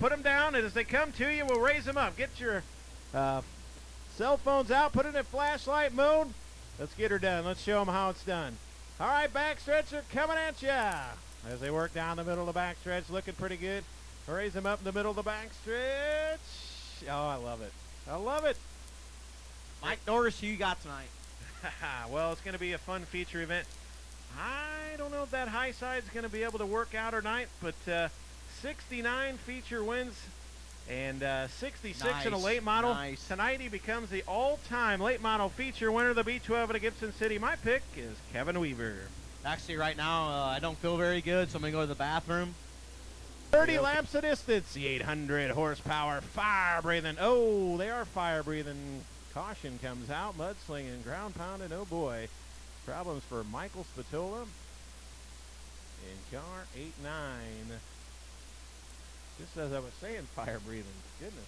put them down, and as they come to you, we'll raise them up. Get your cell phones out, put it in flashlight mode. Let's get her done. Let's show them how it's done. All right, backstretch are coming at you. As they work down the middle of the backstretch, looking pretty good. Raise them up in the middle of the backstretch. Oh, I love it. I love it. Mike Norris, who you got tonight? Well, it's going to be a fun feature event. I don't know if that high side's going to be able to work out or not, but 69 feature wins and 66 in a late model. Nice. Tonight he becomes the all-time late model feature winner of the B12 at Gibson City. My pick is Kevin Weaver. Actually, right now, I don't feel very good, so I'm going to go to the bathroom. 30 laps of distance, the 800 horsepower, fire-breathing. Oh, they are fire-breathing. Caution comes out, mudslinging, ground pounding. Oh, boy. Problems for Michael Spatola in car 8-9. Just as I was saying, fire-breathing. Goodness.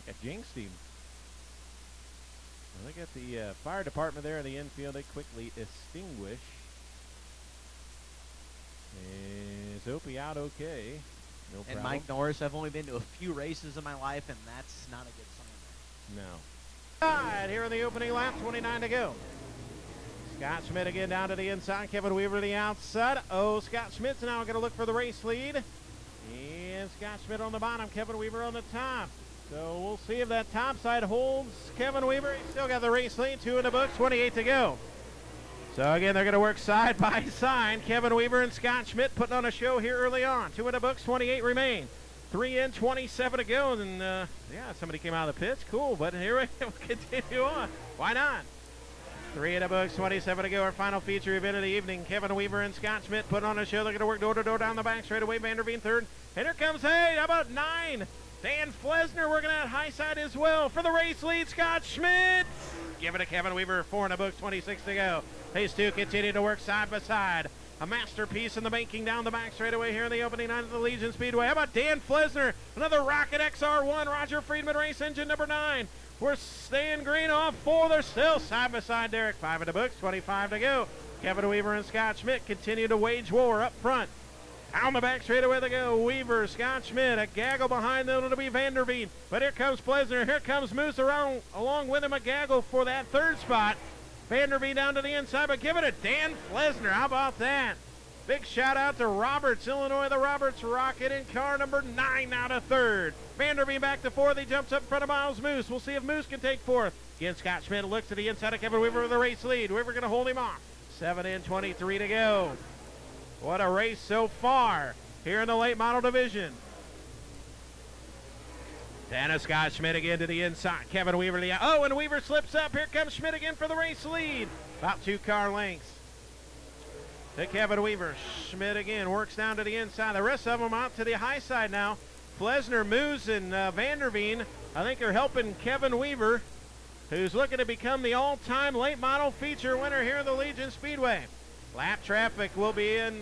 I jinxed him. Well, they got the fire department there in the infield. They quickly extinguish. Is Opie out okay? No problem. And Mike Norris, I've only been to a few races in my life, and that's not a good sign there. No. All right, here in the opening lap, 29 to go. Scott Schmidt again down to the inside. Kevin Weaver to the outside. Oh, Scott Schmidt's now going to look for the race lead. And Scott Schmidt on the bottom, Kevin Weaver on the top. So we'll see if that top side holds. Kevin Weaver, he's still got the race lead. 2 in the books, 28 to go. So again, they're going to work side by side. Kevin Weaver and Scott Schmidt putting on a show here early on. 2 in the books, 28 remain. 3 in, 27 to go. And yeah, somebody came out of the pits. Cool, but here we continue on. Why not? 3 in the books, 27 to go. Our final feature event of the evening. Kevin Weaver and Scott Schmidt putting on a show. They're going to work door to door down the back straightaway. Vanderveen third. And here comes, hey, how about 9? Dan Flesner working out high side as well for the race lead. Scott Schmidt. Give it to Kevin Weaver. 4 in the books, 26 to go. These two continue to work side by side. A masterpiece in the making down the back straightaway here in the opening night of the Legion Speedway. How about Dan Flesner? Another Rocket XR1. Roger Friedman race engine number 9. We're staying green off 4. They're still side by side, Derek. 5 in the books, 25 to go. Kevin Weaver and Scott Schmidt continue to wage war up front. Down the back straightaway they go. Weaver, Scott Schmidt, a gaggle behind them. It'll be Vanderveen. But here comes Flesner. Here comes Moose along with him, a gaggle for that third spot. Vanderveen down to the inside, but give it to Dan Flesner. How about that? Big shout out to Roberts, Illinois, the Roberts Rocket in car number 9 out of third. Vanderveen back to 4th. He jumps up in front of Miles Moose. We'll see if Moose can take 4th. Again, Scott Schmidt looks to the inside of Kevin Weaver with the race lead. Weaver going to hold him off. 7 in, 23 to go. What a race so far here in the late model division. Dennis Scott Schmidt again to the inside. Kevin Weaver to the oh, and Weaver slips up. Here comes Schmidt again for the race lead. About 2 car lengths to Kevin Weaver. Schmidt again works down to the inside. The rest of them out to the high side now. Flesner, Moose, and Vanderveen, I think are helping Kevin Weaver, who's looking to become the all-time late model feature winner here in the Legion Speedway. Lap traffic will be in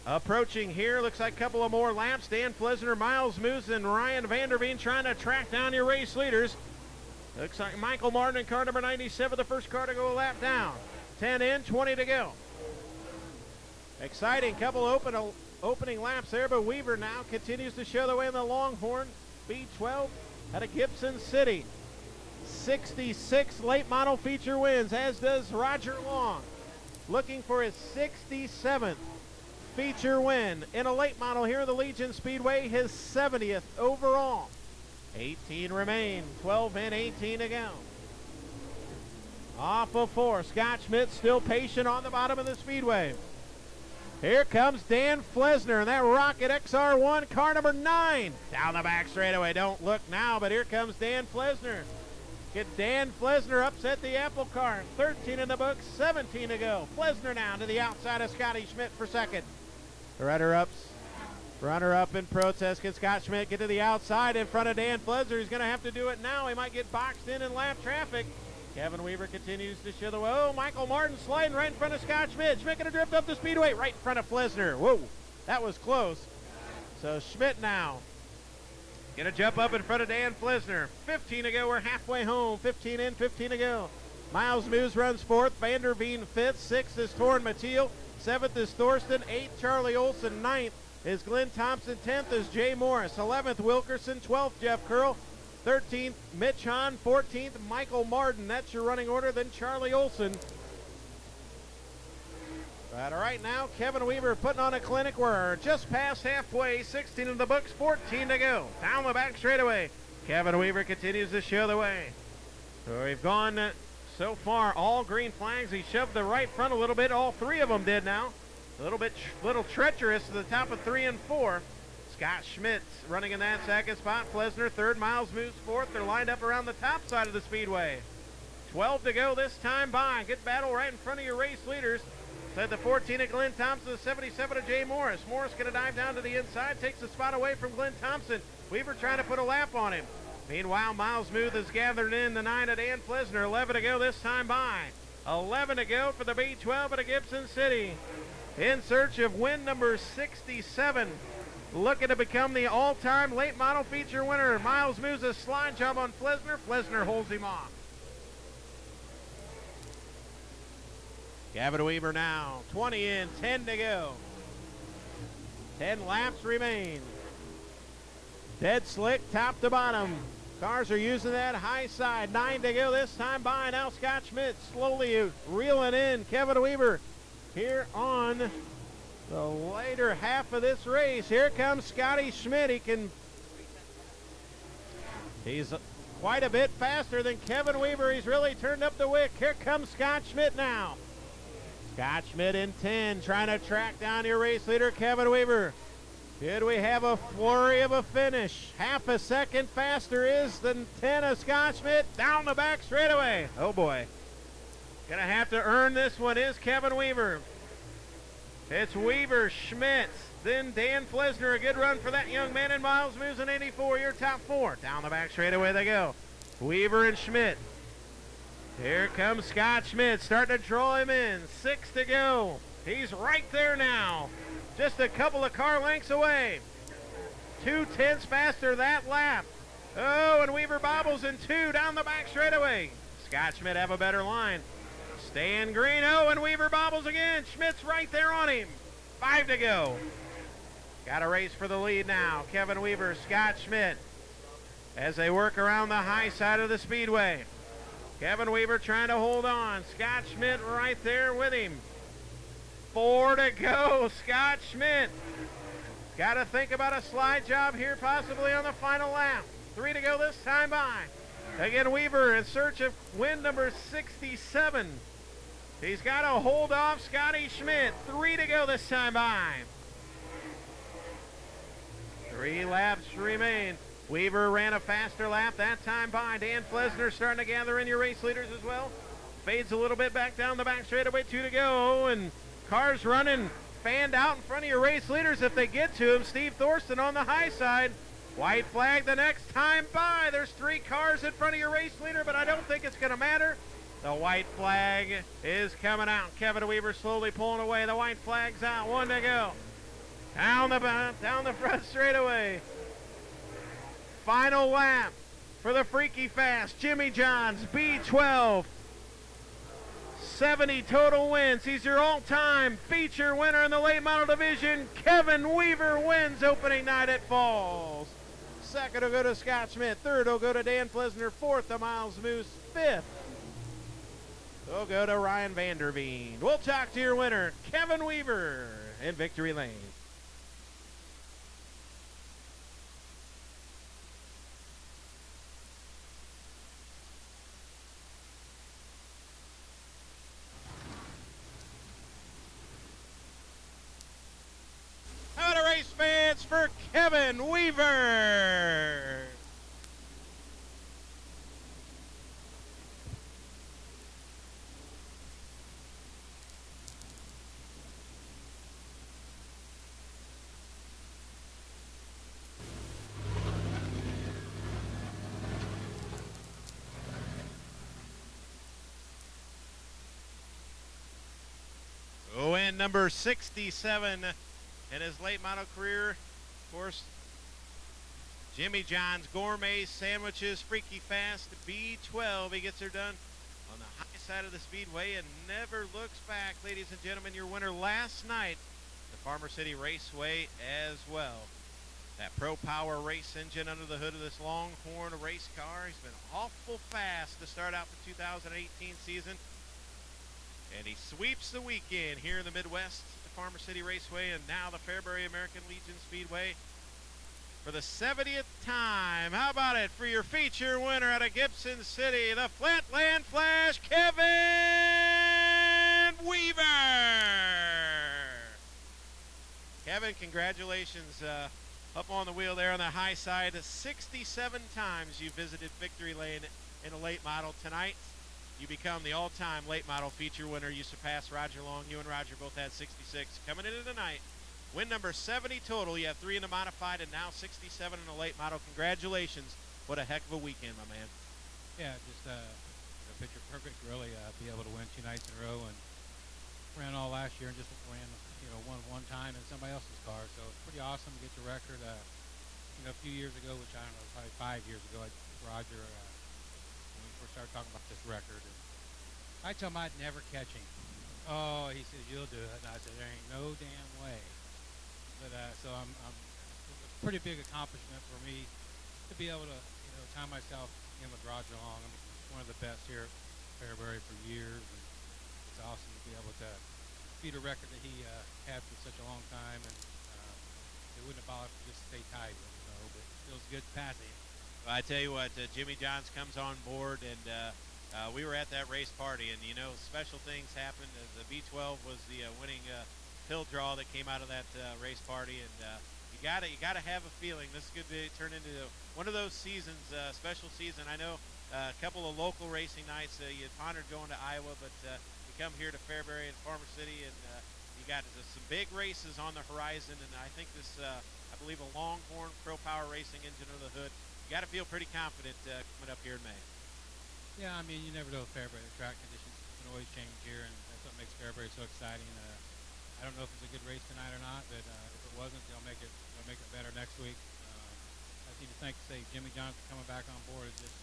approaching here. Looks like a couple of more laps. Dan Flesner, Miles Moose, and Ryan Vanderveen trying to track down your race leaders. Looks like Michael Martin in car number 97, the first car to go a lap down. 10 in, 20 to go. Exciting couple opening laps there, but Weaver now continues to show the way in the Longhorn B12 out of Gibson City. 66 late model feature wins, as does Roger Long. Looking for his 67th feature win in a late model here in the Legion Speedway, his 70th overall. 18 remain, 12 in, 18 to go. Off of 4, Scott Schmidt still patient on the bottom of the speedway. Here comes Dan Flesner and that Rocket XR1, car number 9. Down the back straightaway, don't look now, but here comes Dan Flesner. Get Dan Flesner upset the apple cart. 13 in the book, 17 to go. Flesner now to the outside of Scotty Schmidt for second. The runner-up in protest. Can Scott Schmidt get to the outside in front of Dan Flesner? He's going to have to do it now. He might get boxed in lap traffic. Kevin Weaver continues to show the way. Oh, Michael Martin sliding right in front of Scott Schmidt. Schmidt going to drift up the speedway right in front of Flesner. Whoa, that was close. So Schmidt now going to jump up in front of Dan Flesner. 15 to go. We're halfway home. 15 in, 15 to go. Miles Moose runs 4th. Vanderveen 5th. 6th is Torrin Mathiel. 7th is Thorsten. 8th, Charlie Olson. 9th, is Glenn Thompson. 10th is Jay Morris. 11th, Wilkerson. 12th, Jeff Curl. 13th, Mitch Hahn. 14th, Michael Martin. That's your running order. Then Charlie Olson. But right now, Kevin Weaver putting on a clinic. We're just past halfway. 16 in the books, 14 to go. Down the back straightaway. Kevin Weaver continues to show the way. So we've gone so far all green flags. He shoved the right front a little bit. All three of them did now. A little treacherous to the top of 3 and 4. Scott Schmidt running in that second spot. Flesner third. Miles moves fourth. They're lined up around the top side of the speedway. 12 to go this time by. Good battle right in front of your race leaders. Said the 14 of Glenn Thompson, the 77 of Jay Morris. Morris going to dive down to the inside, takes the spot away from Glenn Thompson. Weaver trying to put a lap on him. Meanwhile, Miles Muth is gathered in the 9 of Dan Flesner. 11 to go this time by. 11 to go for the B12 at Gibson City. In search of win number 67. Looking to become the all-time late model feature winner. Miles moves a slide job on Flesner. Flesner holds him off. Kevin Weaver now, 20 in, 10 to go. 10 laps remain. Dead slick, top to bottom. Cars are using that high side. 9 to go this time by. Now Scott Schmidt slowly reeling in Kevin Weaver here on the later half of this race. Here comes Scotty Schmidt. He's quite a bit faster than Kevin Weaver. He's really turned up the wick. Here comes Scott Schmidt now. Scott Schmidt in 10, trying to track down your race leader, Kevin Weaver. Did we have a flurry of a finish? Half a second faster is than 10 of Scott Schmidt. Down the back straightaway. Oh boy. Gonna have to earn this one is Kevin Weaver. It's Weaver, Schmidt, then Dan Flesner. A good run for that young man, and Miles moves in 84, your top 4. Down the back straightaway they go. Weaver and Schmidt. Here comes Scott Schmidt, starting to draw him in. 6 to go. He's right there now. Just a couple of car lengths away. 2/10 faster that lap. Oh, and Weaver bobbles in 2 down the back straightaway. Scott Schmidt have a better line. Stan Green, oh, and Weaver bobbles again. Schmidt's right there on him. 5 to go. Got a race for the lead now. Kevin Weaver, Scott Schmidt, as they work around the high side of the speedway. Kevin Weaver trying to hold on. Scott Schmidt right there with him. 4 to go. Scott Schmidt. Got to think about a slide job here possibly on the final lap. 3 to go this time by. Again, Weaver in search of win number 67. He's got to hold off Scotty Schmidt. 3 to go this time by. 3 laps remain. Weaver ran a faster lap that time by. Dan Flesner starting to gather in your race leaders as well. Fades a little bit back down the back straightaway. 2 to go. And cars running, fanned out in front of your race leaders if they get to him. Steve Thorson on the high side. White flag the next time by. There's 3 cars in front of your race leader, but I don't think it's going to matter. The white flag is coming out. Kevin Weaver slowly pulling away. The white flag's out. 1 to go. Down the front straightaway. Final lap for the Freaky Fast. Jimmy John's B12. 70 total wins. He's your all-time feature winner in the late model division. Kevin Weaver wins opening night at Falls. Second will go to Scott Schmidt. Third will go to Dan Flesner. Fourth to Miles Moose. Fifth will go to Ryan Vanderveen. We'll talk to your winner, Kevin Weaver, in Victory Lane. Race fans for Kevin Weaver. Win number 67 in his late model career. Of course, Jimmy John's Gourmet Sandwiches, Freaky Fast B12. He gets her done on the high side of the speedway and never looks back. Ladies and gentlemen, your winner last night the Farmer City Raceway as well. That Pro Power race engine under the hood of this Longhorn race car. He's been awful fast to start out the 2018 season. And he sweeps the weekend here in the Midwest, the Farmer City Raceway, and now the Fairbury American Legion Speedway for the 70th time. How about it for your feature winner out of Gibson City, the Flatland Flash, Kevin Weaver. Kevin, congratulations. Up on the wheel there on the high side. 67 times you visited Victory Lane in a late model tonight. You become the all-time late model feature winner. You surpass Roger Long. You and Roger both had 66. Coming into tonight, win number 70 total. You have 3 in the modified and now 67 in the late model. Congratulations. What a heck of a weekend, my man. Yeah, just picture perfect, really, be able to win 2 nights in a row, and ran all last year and just ran, one time in somebody else's car. So it's pretty awesome to get the record. A few years ago, which I don't know, probably 5 years ago, Roger, when we first started talking about this record, and I told him I'd never catch him. Oh, he says, you'll do it. And I said, there ain't no damn way. But so it's a pretty big accomplishment for me to be able to, time myself in with Roger Long. I'm one of the best here at Fairbury for years, and it's awesome to be able to beat a record that he had for such a long time, and it wouldn't have bothered to just stay tied with him, but it feels good passing. Well, I tell you what, Jimmy Johns comes on board, and we were at that race party, and special things happened. The B12 was the winning pill draw that came out of that race party, and you gotta have a feeling this could turn into one of those seasons, special season. I know a couple of local racing nights you pondered going to Iowa, but you come here to Fairbury and Farmer City, and you got some big races on the horizon. And I think this, I believe, a Longhorn Pro Power Racing engine under the hood. You got to feel pretty confident coming up here in May. Yeah, I mean, you never know Fairbury. The track conditions can always change here, and that's what makes Fairbury so exciting. I don't know if it's a good race tonight or not, but if it wasn't, they'll make it better next week. I need to thank, Jimmy Johnson coming back on board is just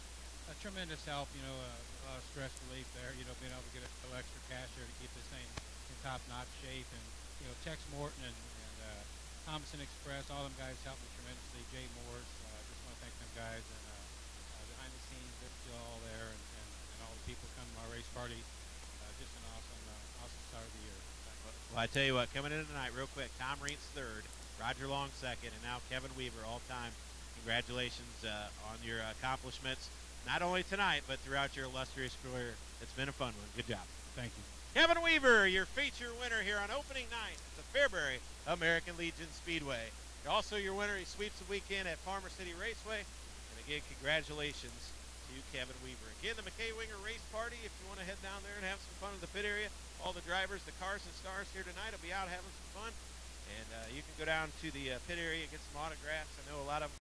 a tremendous help. A lot of stress relief there. Being able to get a little extra cash here to keep this thing in top-notch shape, and Tex Morton and Thompson Express, all them guys helped me tremendously. Jay Morris, just want to thank them guys, and behind the scenes, they're still all there, and all the people coming to my race party. Just an awesome start of the year. Well, I tell you what, coming in tonight, real quick, Tom Reentz third, Roger Long second, and now Kevin Weaver all-time. Congratulations on your accomplishments, not only tonight, but throughout your illustrious career. It's been a fun one. Good job. Thank you. Kevin Weaver, your feature winner here on opening night at the Fairbury American Legion Speedway. Also your winner, he sweeps the weekend at Farmer City Raceway. And again, congratulations to Kevin Weaver. Again, the McKay Winger Race Party, if you want to head down there and have some fun in the pit area, all the drivers, the cars and stars here tonight will be out having some fun. And you can go down to the pit area and get some autographs. I know a lot of them